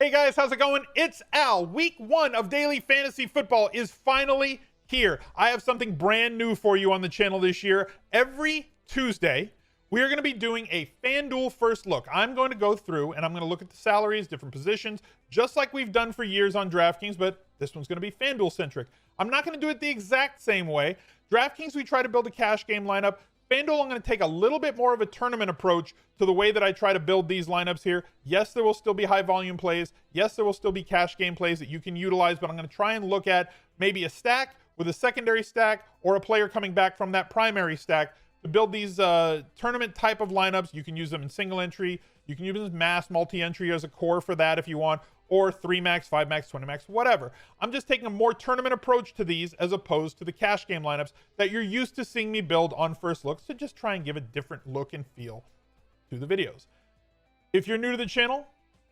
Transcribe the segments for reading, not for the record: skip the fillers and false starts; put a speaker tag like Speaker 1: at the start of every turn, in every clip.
Speaker 1: Hey guys, how's it going? It's Al. Week 1 of Daily Fantasy Football is finally here. I have something brand new for you on the channel this year. Every Tuesday, we are going to be doing a FanDuel first look. I'm going to go through and I'm going to look at the salaries, different positions, just like we've done for years on Draftkings, but this one's going to be FanDuel centric. I'm not going to do it the exact same way. Draftkings, we try to build a cash game lineup. FanDuel, I'm going to take a little bit more of a tournament approach to the way that I try to build these lineups here. Yes, there will still be high volume plays. Yes, there will still be cash game plays that you can utilize, but I'm going to try and look at maybe a stack with a secondary stack or a player coming back from that primary stack to build these tournament type of lineups. You can use them in single entry. You can use them as mass multi-entry as a core for that if you want, or 3 max, 5 max, 20 max, whatever. I'm just taking a more tournament approach to these as opposed to the cash game lineups that you're used to seeing me build on first looks, to just try and give a different look and feel to the videos. If you're new to the channel,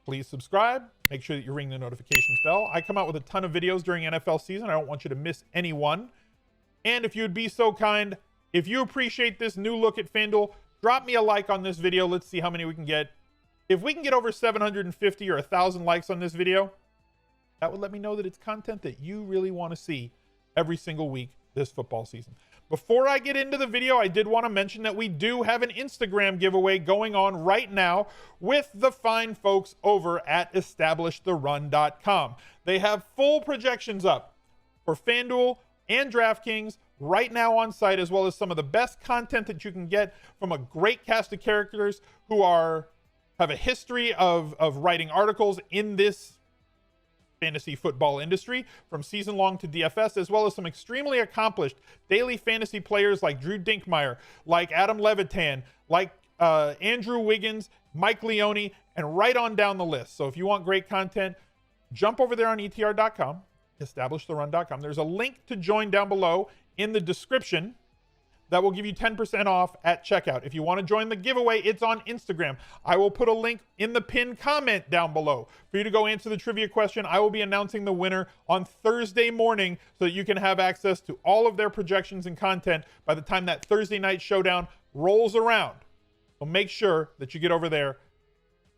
Speaker 1: please subscribe. Make sure that you ring the notifications bell. I come out with a ton of videos during NFL season. I don't want you to miss any one. And if you would be so kind, if you appreciate this new look at FanDuel, drop me a like on this video. Let's see how many we can get. If we can get over 750 or 1,000 likes on this video, that would let me know that it's content that you really want to see every single week this football season. Before I get into the video, I did want to mention that we do have an Instagram giveaway going on right now with the fine folks over at establishtherun.com. They have full projections up for FanDuel and Draftkings right now on site, as well as some of the best content that you can get from a great cast of characters who have a history of writing articles in this fantasy football industry, from season long to DFS, as well as some extremely accomplished daily fantasy players like Drew Dinkmeyer, like Adam Levitan, like Andrew Wiggins, Mike Leone, and right on down the list. So if you want great content, jump over there on etr.com, establishtherun.com. There's a link to join down below in the description that will give you 10% off at checkout. If you want to join the giveaway, it's on Instagram. I will put a link in the pinned comment down below for you to go answer the trivia question. I will be announcing the winner on Thursday morning so that you can have access to all of their projections and content by the time that Thursday night showdown rolls around. So make sure that you get over there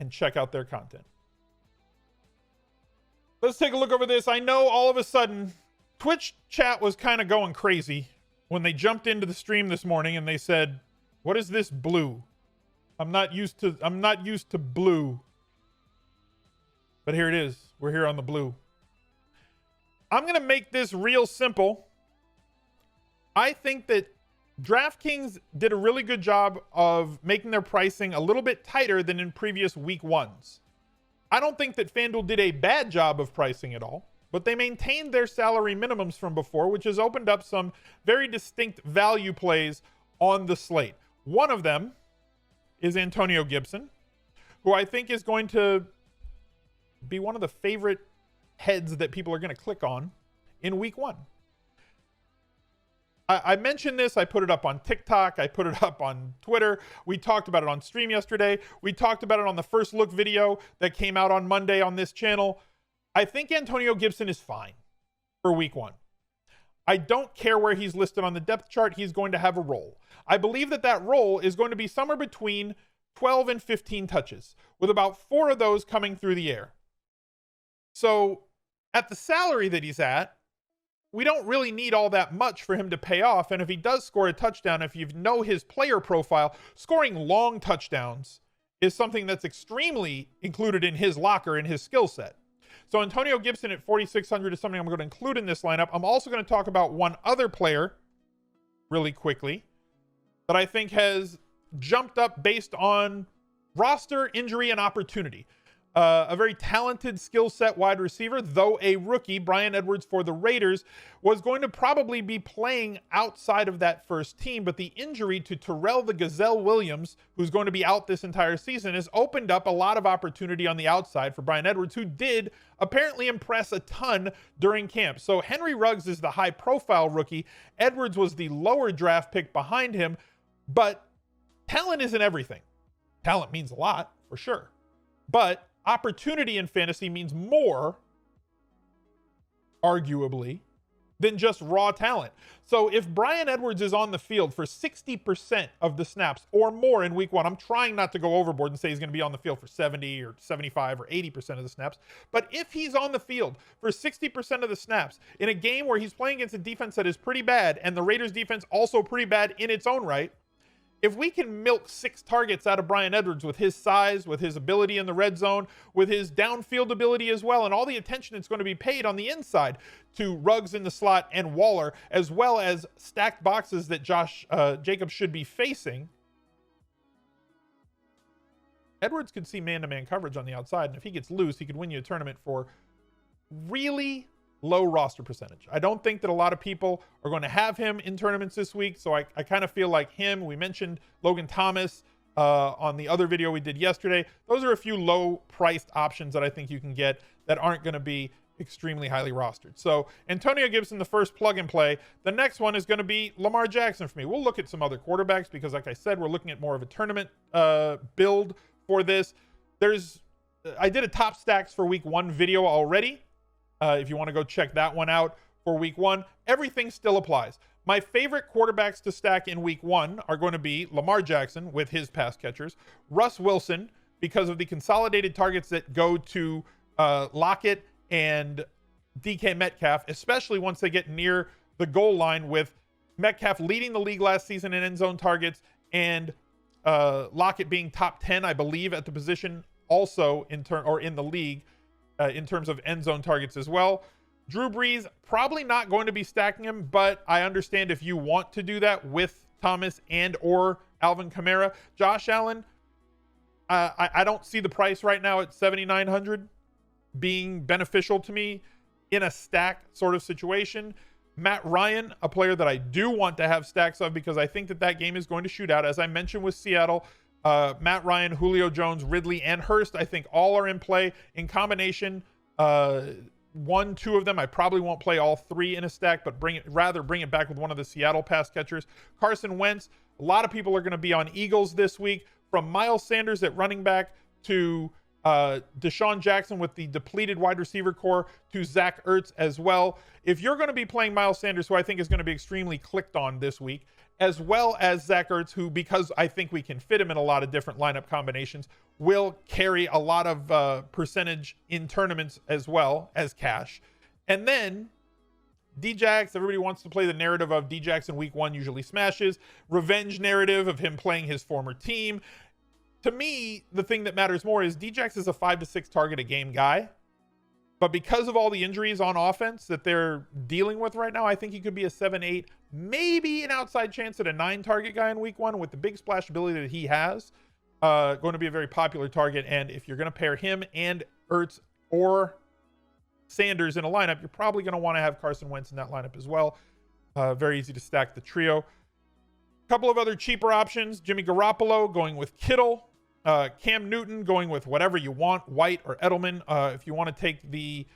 Speaker 1: and check out their content. Let's take a look over this. I know all of a sudden Twitch chat was kind of going crazy when they jumped into the stream this morning and they said, "What is this blue? I'm not used to blue." But here it is. We're here on the blue. I'm going to make this real simple. I think that DraftKings did a really good job of making their pricing a little bit tighter than in previous week ones. I don't think that FanDuel did a bad job of pricing at all, but they maintained their salary minimums from before, which has opened up some very distinct value plays on the slate. One of them is Antonio Gibson, who I think is going to be one of the favorite heads that people are going to click on in week 1. I mentioned this. I put it up on TikTok. I put it up on Twitter. We talked about it on stream yesterday. We talked about it on the first look video that came out on Monday on this channel. I think Antonio Gibson is fine for week 1. I don't care where he's listed on the depth chart. He's going to have a role. I believe that that role is going to be somewhere between 12 and 15 touches, with about 4 of those coming through the air. So at the salary that he's at, we don't really need all that much for him to pay off. And if he does score a touchdown, if you know his player profile, scoring long touchdowns is something that's extremely included in his locker, in his skill set. So Antonio Gibson at 4,600 is something I'm going to include in this lineup. I'm also going to talk about one other player really quickly that I think has jumped up based on roster, injury, and opportunity. A very talented skill set wide receiver, though a rookie, Bryan Edwards for the Raiders, was going to probably be playing outside of that first team, but the injury to Terrell the Gazelle Williams, who's going to be out this entire season, has opened up a lot of opportunity on the outside for Bryan Edwards, who did apparently impress a ton during camp. So Henry Ruggs is the high-profile rookie. Edwards was the lower draft pick behind him, but talent isn't everything. Talent means a lot, for sure, but opportunity in fantasy means more, arguably, than just raw talent. So if Bryan Edwards is on the field for 60% of the snaps or more in week one, I'm trying not to go overboard and say he's going to be on the field for 70 or 75 or 80% of the snaps. But if he's on the field for 60% of the snaps in a game where he's playing against a defense that is pretty bad and the Raiders defense also pretty bad in its own right, if we can milk 6 targets out of Bryan Edwards with his size, with his ability in the red zone, with his downfield ability as well, and all the attention that's going to be paid on the inside to Ruggs in the slot and Waller, as well as stacked boxes that Josh Jacobs should be facing, Edwards could see man-to-man coverage on the outside, and if he gets loose, he could win you a tournament for really low roster percentage. I don't think that a lot of people are going to have him in tournaments this week, so I kind of feel like him. We mentioned Logan Thomas on the other video we did yesterday. Those are a few low-priced options that I think you can get that aren't going to be extremely highly rostered. So Antonio Gibson, the first plug and play. The next one is going to be Lamar Jackson for me. We'll look at some other quarterbacks because, like I said, we're looking at more of a tournament build for this. I did a top stacks for week 1 video already. If you want to go check that one out for week 1, everything still applies. My favorite quarterbacks to stack in week 1 are going to be Lamar Jackson with his pass catchers, Russ Wilson because of the consolidated targets that go to Lockett and DK Metcalf, especially once they get near the goal line, with Metcalf leading the league last season in end zone targets and Lockett being top 10, I believe, at the position also in the league. In terms of end zone targets as well. Drew Brees, probably not going to be stacking him, but I understand if you want to do that with Thomas and or Alvin Kamara. Josh Allen, I don't see the price right now at $7,900 being beneficial to me in a stack sort of situation. Matt Ryan, a player that I do want to have stacks of because I think that game is going to shoot out. As I mentioned with Seattle, Matt Ryan, Julio Jones, Ridley, and Hurst, I think all are in play in combination. 1, 2 of them, I probably won't play all 3 in a stack, but bring it back with one of the Seattle pass catchers. Carson Wentz, a lot of people are going to be on Eagles this week, from Miles Sanders at running back to Deshaun Jackson with the depleted wide receiver core to Zach Ertz as well. If you're going to be playing Miles Sanders, who I think is going to be extremely clicked on this week, as well as Zach Ertz, who, because I think we can fit him in a lot of different lineup combinations, will carry a lot of percentage in tournaments as well as cash. And then Djax, everybody wants to play the narrative of Djax in week 1 usually smashes. Revenge narrative of him playing his former team. To me, the thing that matters more is Djax is a 5 to 6 target a game guy. But because of all the injuries on offense that they're dealing with right now, I think he could be a 7-8, maybe an outside chance at a 9 target guy in week 1 with the big splash ability that he has. Going to be a very popular target. And if you're going to pair him and Ertz or Sanders in a lineup, you're probably going to want to have Carson Wentz in that lineup as well. Very easy to stack the trio. A couple of other cheaper options. Jimmy Garoppolo going with Kittle. Cam Newton going with whatever you want, White or Edelman. If you want to take the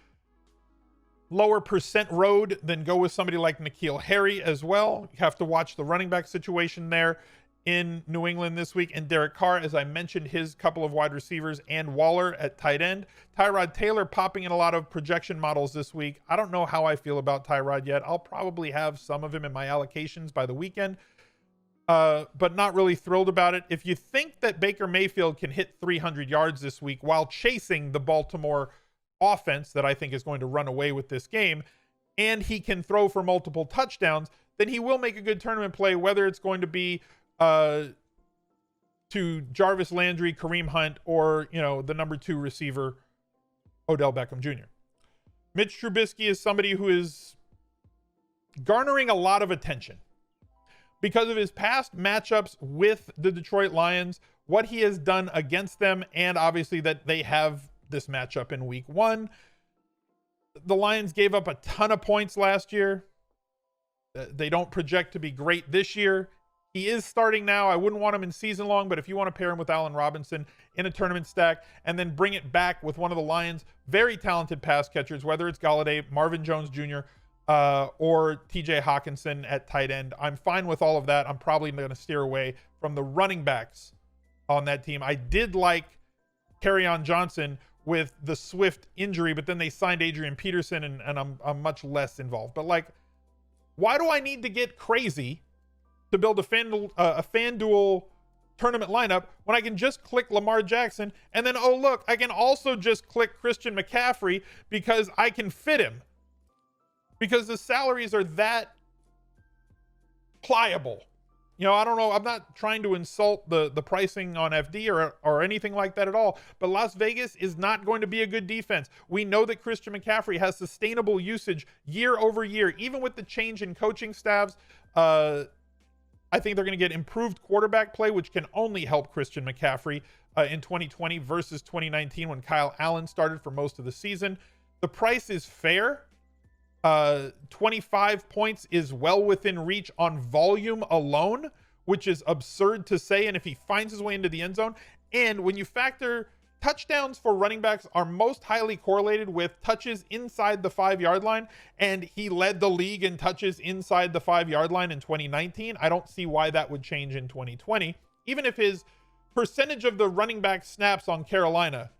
Speaker 1: lower percent road, then go with somebody like N'Keal Harry as well. You have to watch the running back situation there in New England this week. And Derek Carr, as I mentioned, his couple of wide receivers and Waller at tight end. Tyrod Taylor popping in a lot of projection models this week. I don't know how I feel about Tyrod yet. I'll probably have some of him in my allocations by the weekend. But not really thrilled about it. If you think that Baker Mayfield can hit 300 yards this week while chasing the Baltimore offense that I think is going to run away with this game, and he can throw for multiple touchdowns, then he will make a good tournament play, whether it's going to be to Jarvis Landry, Kareem Hunt, or, the number 2 receiver, Odell Beckham Jr. Mitch Trubisky is somebody who is garnering a lot of attention because of his past matchups with the Detroit Lions, what he has done against them, and obviously that they have this matchup in week 1. The Lions gave up a ton of points last year. They don't project to be great this year. He is starting now. I wouldn't want him in season long, but if you want to pair him with Allen Robinson in a tournament stack and then bring it back with one of the Lions' very talented pass catchers, whether it's Galladay, Marvin Jones Jr., or TJ Hawkinson at tight end, I'm fine with all of that. I'm probably going to steer away from the running backs on that team. I did like Kerryon Johnson with the Swift injury, but then they signed Adrian Peterson, and I'm much less involved. But Why do I need to get crazy to build a FanDuel tournament lineup when I can just click Lamar Jackson and then, oh, look, I can also just click Christian McCaffrey because I can fit him, because the salaries are that pliable. You know, I don't know. I'm not trying to insult the pricing on FD or anything like that at all, but Las Vegas is not going to be a good defense. We know that Christian McCaffrey has sustainable usage year over year, even with the change in coaching staffs. I think they're going to get improved quarterback play, which can only help Christian McCaffrey in 2020 versus 2019 when Kyle Allen started for most of the season. The price is fair. 25 points is well within reach on volume alone, which is absurd to say. And if he finds his way into the end zone, and when you factor touchdowns for running backs are most highly correlated with touches inside the 5-yard line, and he led the league in touches inside the 5-yard line in 2019. I don't see why that would change in 2020, even if his percentage of the running back snaps on Carolina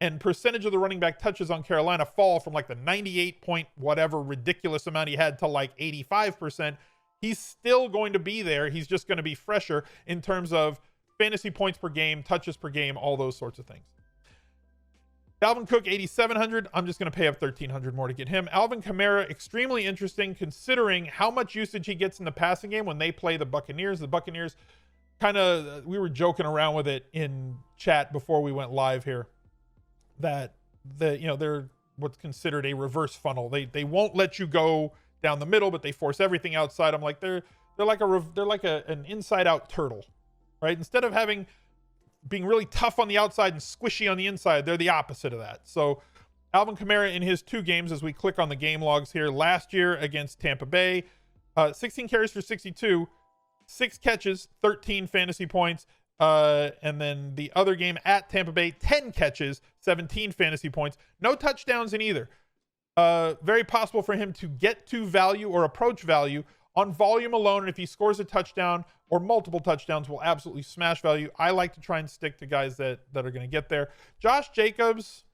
Speaker 1: and percentage of the running back touches on Carolina fall from like the 98 point whatever ridiculous amount he had to like 85%. He's still going to be there. He's just going to be fresher in terms of fantasy points per game, touches per game, all those sorts of things. Dalvin Cook, 8,700. I'm just going to pay up 1,300 more to get him. Alvin Kamara, extremely interesting considering how much usage he gets in the passing game when they play the Buccaneers. The Buccaneers we were joking around with it in chat before we went live here, that they're what's considered a reverse funnel. They won't let you go down the middle, but they force everything outside. I'm like, they're like an inside out turtle, right? Instead of being really tough on the outside and squishy on the inside, they're the opposite of that. So Alvin Kamara in his 2 games, as we click on the game logs here, last year against Tampa Bay, 16 carries for 62, 6 catches, 13 fantasy points. And then the other game at Tampa Bay, 10 catches, 17 fantasy points, no touchdowns in either. Very possible for him to get to value or approach value on volume alone. And if he scores a touchdown or multiple touchdowns, will absolutely smash value. I like to try and stick to guys that are going to get there. Josh Jacobs,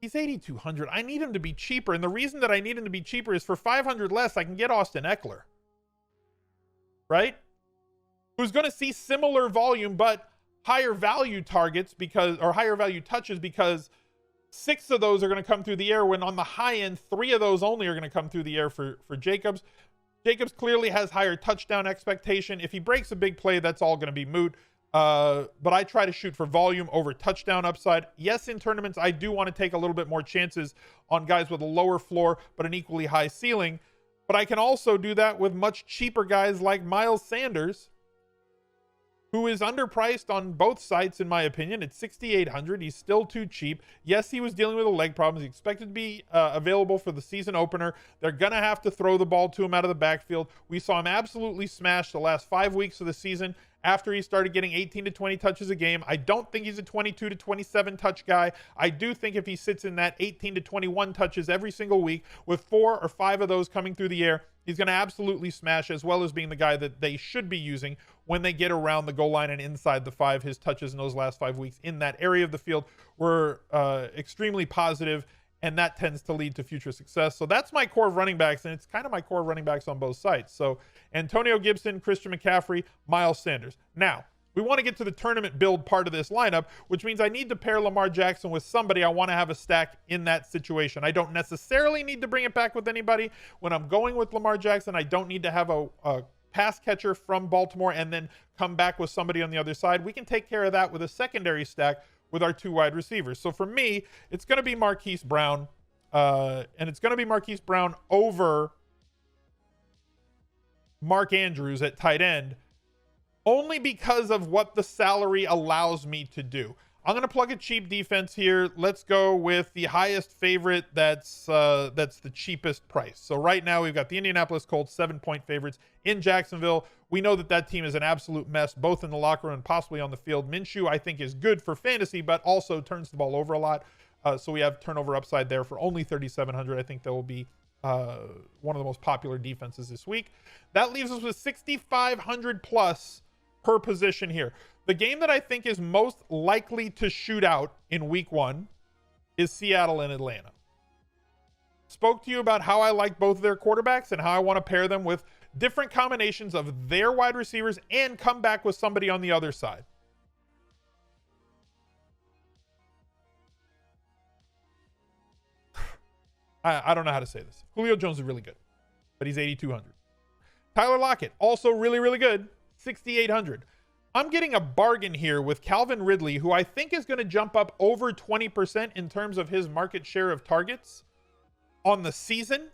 Speaker 1: he's 8,200. I need him to be cheaper. And the reason that I need him to be cheaper is for 500 less, I can get Austin Eckler, right? Who's going to see similar volume, but higher value targets or higher value touches, because 6 of those are going to come through the air, when on the high end, 3 of those only are going to come through the air for Jacobs. Jacobs clearly has higher touchdown expectation. If he breaks a big play, that's all going to be moot. But I try to shoot for volume over touchdown upside. Yes, in tournaments, I do want to take a little bit more chances on guys with a lower floor, but an equally high ceiling. But I can also do that with much cheaper guys like Miles Sanders, who is underpriced on both sites, in my opinion. At 6,800, he's still too cheap. Yes, he was dealing with a leg problem. He's expected to be available for the season opener. They're going to have to throw the ball to him out of the backfield. We saw him absolutely smash the last 5 weeks of the season after he started getting 18 to 20 touches a game. I don't think he's a 22 to 27 touch guy. I do think if he sits in that 18 to 21 touches every single week, with 4 or 5 of those coming through the air, he's going to absolutely smash, as well as being the guy that they should be using when they get around the goal line and inside the 5. His touches in those last 5 weeks in that area of the field were extremely positive, and that tends to lead to future success. So that's my core of running backs, and it's kind of my core of running backs on both sides. So Antonio Gibson, Christian McCaffrey, Miles Sanders. Now, we want to get to the tournament build part of this lineup, which means I need to pair Lamar Jackson with somebody I want to have a stack in that situation. I don't necessarily need to bring it back with anybody. When I'm going with Lamar Jackson, I don't need to have a pass catcher from Baltimore and then come back with somebody on the other side. We can take care of that with a secondary stack with our 2 wide receivers. So for me, it's going to be Marquise Brown, and it's going to be Marquise Brown over Mark Andrews at tight end, only because of what the salary allows me to do. I'm going to plug a cheap defense here. Let's go with the highest favorite that's the cheapest price. So right now we've got the Indianapolis Colts 7-point favorites in Jacksonville. We know that team is an absolute mess, both in the locker room and possibly on the field. Minshew, I think, is good for fantasy, but also turns the ball over a lot. So we have turnover upside there for only 3,700. I think that will be one of the most popular defenses this week. That leaves us with 6,500 plus per position here. The game that I think is most likely to shoot out in week 1 is Seattle and Atlanta. spoke to you about how I like both of their quarterbacks and how I want to pair them with different combinations of their wide receivers and come back with somebody on the other side. I don't know how to say this. Julio Jones is really good, but he's 8,200. Tyler Lockett, also really, really good, 6,800. I'm getting a bargain here with Calvin Ridley, who I think is going to jump up over 20% in terms of his market share of targets on the season.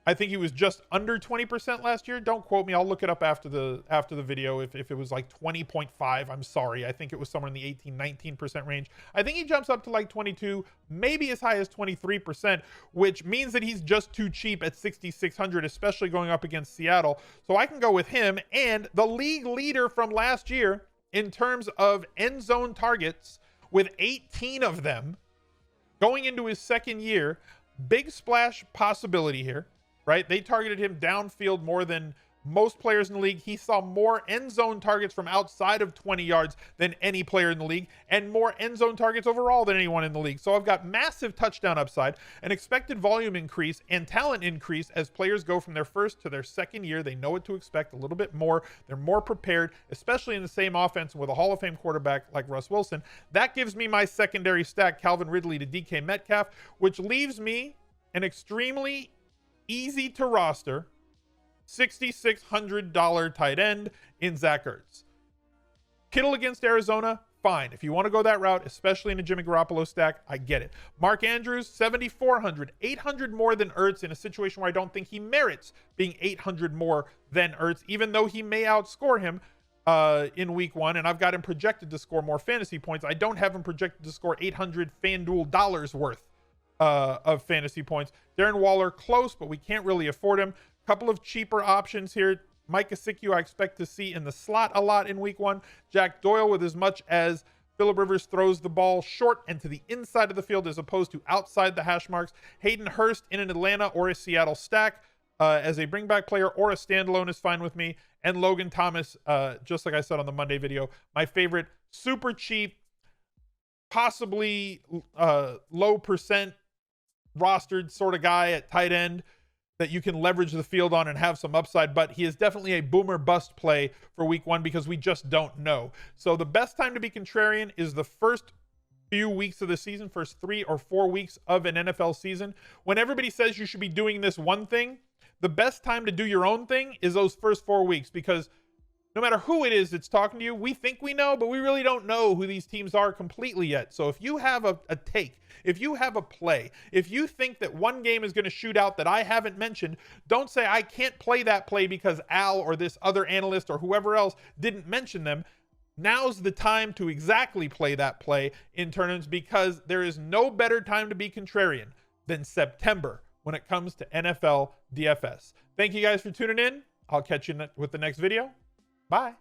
Speaker 1: I think he was just under 20% last year. Don't quote me. I'll look it up after the video. If it was like 20.5, I'm sorry. I think it was somewhere in the 18-19% range. I think he jumps up to like 22, maybe as high as 23%, which means that he's just too cheap at 6,600, especially going up against Seattle. So I can go with him. And the league leader from last year in terms of end zone targets, with 18 of them going into his second year. Big splash possibility here. Right? They targeted him downfield more than most players in the league. He saw more end zone targets from outside of 20 yards than any player in the league, and more end zone targets overall than anyone in the league. So I've got massive touchdown upside, an expected volume increase, and talent increase as players go from their first to their second year. They know what to expect a little bit more. They're more prepared, especially in the same offense with a Hall of Fame quarterback like Russ Wilson. That gives me my secondary stack, Calvin Ridley to DK Metcalf, which leaves me an extremely easy to roster $6,600 tight end in Zach Ertz. Kittle against Arizona, fine. If you want to go that route, especially in a Jimmy Garoppolo stack, I get it. Mark Andrews, 7,400, 800 more than Ertz in a situation where I don't think he merits being 800 more than Ertz, even though he may outscore him in week one, and I've got him projected to score more fantasy points. I don't have him projected to score 800 FanDuel dollars worth of fantasy points. Darren Waller, close, but we can't really afford him. Couple of cheaper options here. Mike Gesicki, I expect to see in the slot a lot in week one. Jack Doyle, with as much as Phillip Rivers throws the ball short and to the inside of the field as opposed to outside the hash marks. Hayden Hurst in an Atlanta or a Seattle stack as a bring back player or a standalone is fine with me. And Logan Thomas, just like I said on the Monday video, my favorite super cheap, possibly low percent rostered sort of guy at tight end that you can leverage the field on and have some upside, but he is definitely a boomer bust play for week one because we just don't know. So the best time to be contrarian is the first few weeks of the season, first 3 or 4 weeks of an NFL season. When everybody says you should be doing this one thing, the best time to do your own thing is those first 4 weeks, because no matter who it is that's talking to you, we think we know, but we really don't know who these teams are completely yet. So if you have a take, if you have a play, if you think that one game is going to shoot out that I haven't mentioned, don't say I can't play that play because Al or this other analyst or whoever else didn't mention them. Now's the time to exactly play that play in tournaments, because there is no better time to be contrarian than September when it comes to NFL DFS. Thank you guys for tuning in. I'll catch you with the next video. Bye.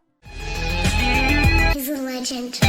Speaker 2: He's a legend.